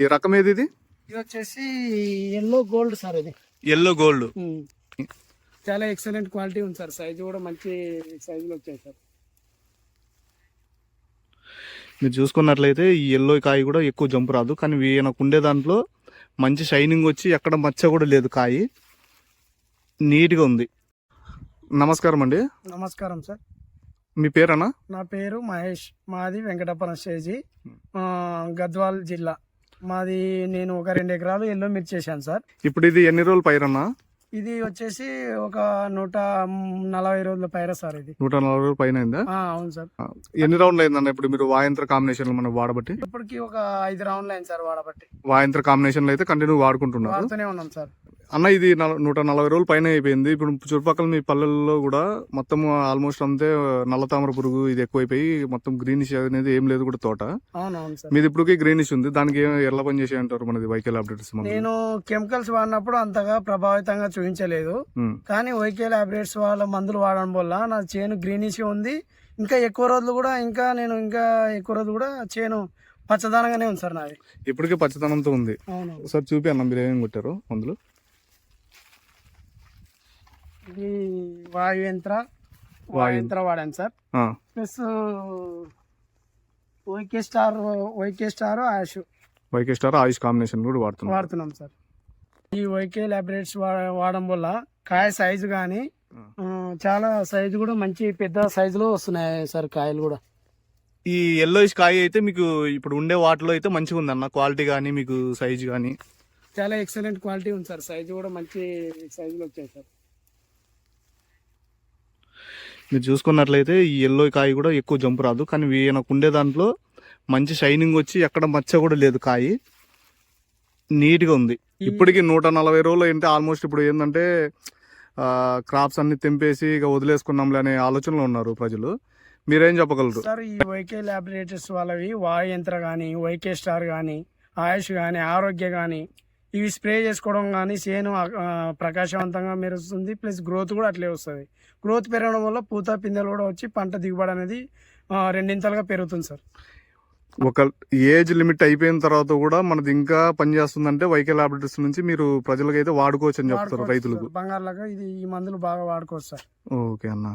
ఈ రకం ఏది ఇది? ఇది వచ్చేసి ఎల్లో గోల్డ్ సార్. ఇది ఎల్లో గోల్డ్ చాలా ఎక్సలెంట్ క్వాలిటీ ఉంది సార్. సైజు కూడా మంచి సైజులో వచ్చాయి సార్. మీరు చూసుకున్నట్లయితే ఈ ఎల్లో కాయ కూడా ఎక్కువ జంపు రాదు, కానీ ఈయనకు ఉండే దాంట్లో మంచి షైనింగ్ వచ్చి ఎక్కడ మచ్చ కూడా లేదు, కాయ నీట్గా ఉంది. నమస్కారం అండి. నమస్కారం సార్. మీ పేరన్నా? నా పేరు మహేష్. మాది వెంకటప్పన స్టేజీ, గద్వాల్ జిల్లా మాది. నేను ఒక 2 ఎకరాలు ఎల్లో మిర్చి చేశాను సార్. ఇప్పుడు ఇది ఎన్ని రోజులు పైరన్నా? ఇది వచ్చేసి ఒక 140 రోజుల పైర సార్. ఇది 140 రోజులు పైన అయిందా? అవును సార్. ఎన్ని రౌండ్లు అయిందన్న ఇప్పుడు మీరు వాయంత్ర కాంబినేషన్ మనం వాడబట్టి? ఇప్పటికి ఒక 5 రౌండ్లు అయింది సార్ వాడబట్టి. వాయంత్ర కాంబినేషన్ అయితే కంటిన్యూ వాడుకుంటున్నారు? వాడుతూనే ఉన్నాం సార్. అన్న ఇది 140 రోజులు పైన అయిపోయింది. ఇప్పుడు చుట్టుపక్కల మీ పల్లెల్లో కూడా మొత్తం ఆల్మోస్ట్ అంతే నల్ల తామర పురుగు ఇది ఎక్కువైపోయి మొత్తం గ్రీనిష్ అనేది ఏం లేదు కూడా తోట. అవునవును సార్. మీది ఇప్పటికీ గ్రీనిష్ ఉంది. దానికి ఎలా పని చేసి అంటారు మనది వైకేల్ అప్డేట్స్? నేను కెమికల్స్ వాడినప్పుడు అంతగా ప్రభావితంగా చూపించలేదు, కానీ వైకేల్ అప్డేట్స్ వాళ్ళ మందులు వాడడం వల్ల నా చేను గ్రీనిష్ ఉంది. ఇంకా ఎక్కువ రోజులు కూడా చేను పచ్చదనంగానే ఉంది సార్ నాది. ఇప్పటికే పచ్చదనంతో ఉంది. అవును సార్ చూపి అన్న మీరు ఏమేమి కొట్టారు మందులు? ఇది వాయుయంత్ర వాడాను సార్. ప్లస్ వైకే స్టార్ ఆయుష్ కాంబినేషన్ కూడా వాడుతున్నాం సార్. ఈ వైకే ల్యాబరేట్స్ వాడడం వల్ల కాయ సైజు కానీ చాలా సైజు కూడా మంచి పెద్ద సైజులో వస్తున్నాయి సార్ కాయలు కూడా. ఈ ఎల్లోయిష్ కాయ అయితే మీకు ఇప్పుడు ఉండే వాటిలో అయితే మంచిగా ఉంది అన్న, క్వాలిటీ కానీ మీకు సైజు కానీ చాలా ఎక్సలెంట్ క్వాలిటీ ఉంది సార్. సైజు కూడా మంచి సైజులో వచ్చాయి సార్. మీరు చూసుకున్నట్లయితే ఈ ఎల్లో కాయ కూడా ఎక్కువ జంపు రాదు, కానీ ఈయనకు ఉండే దాంట్లో మంచి షైనింగ్ వచ్చి ఎక్కడ మచ్చ కూడా లేదు, కాయ నీట్గా ఉంది. ఇప్పటికి 140 రోజులు అంటే ఆల్మోస్ట్ ఇప్పుడు ఏంటంటే క్రాప్స్ అన్ని తెంపేసి ఇక వదిలేసుకున్నాంలే అనే ఆలోచనలో ఉన్నారు ప్రజలు. మీరేం చెప్పగలరు సార్? ఈ వైకే ల్యాబొరేటరీస్ వాళ్ళవి వాయుయంత్ర కానీ, వైకే స్టార్ కానీ, ఆయుష్ కానీ, ఆరోగ్య కానీ ఇవి స్ప్రే చేసుకోవడం కానీ చేను ప్రకాశవంతంగా మెరుస్తుంది. ప్లస్ గ్రోత్ కూడా అట్లే వస్తుంది. గ్రోత్ పెరగడం వల్ల పూత పిందెలు కూడా వచ్చి పంట దిగుబడి అనేది 2 పెరుగుతుంది సార్. ఒక ఏజ్ లిమిట్ అయిపోయిన తర్వాత కూడా మనది ఇంకా పనిచేస్తుందంటే వైకే ల్యాబొరేటరీస్ నుంచి మీరు ప్రజలకైతే వాడుకోవచ్చు అని చెప్తారు రైతులకు. బంగారులాగా ఇది ఈ మందులు బాగా వాడుకోవచ్చు సార్. ఓకే అన్న.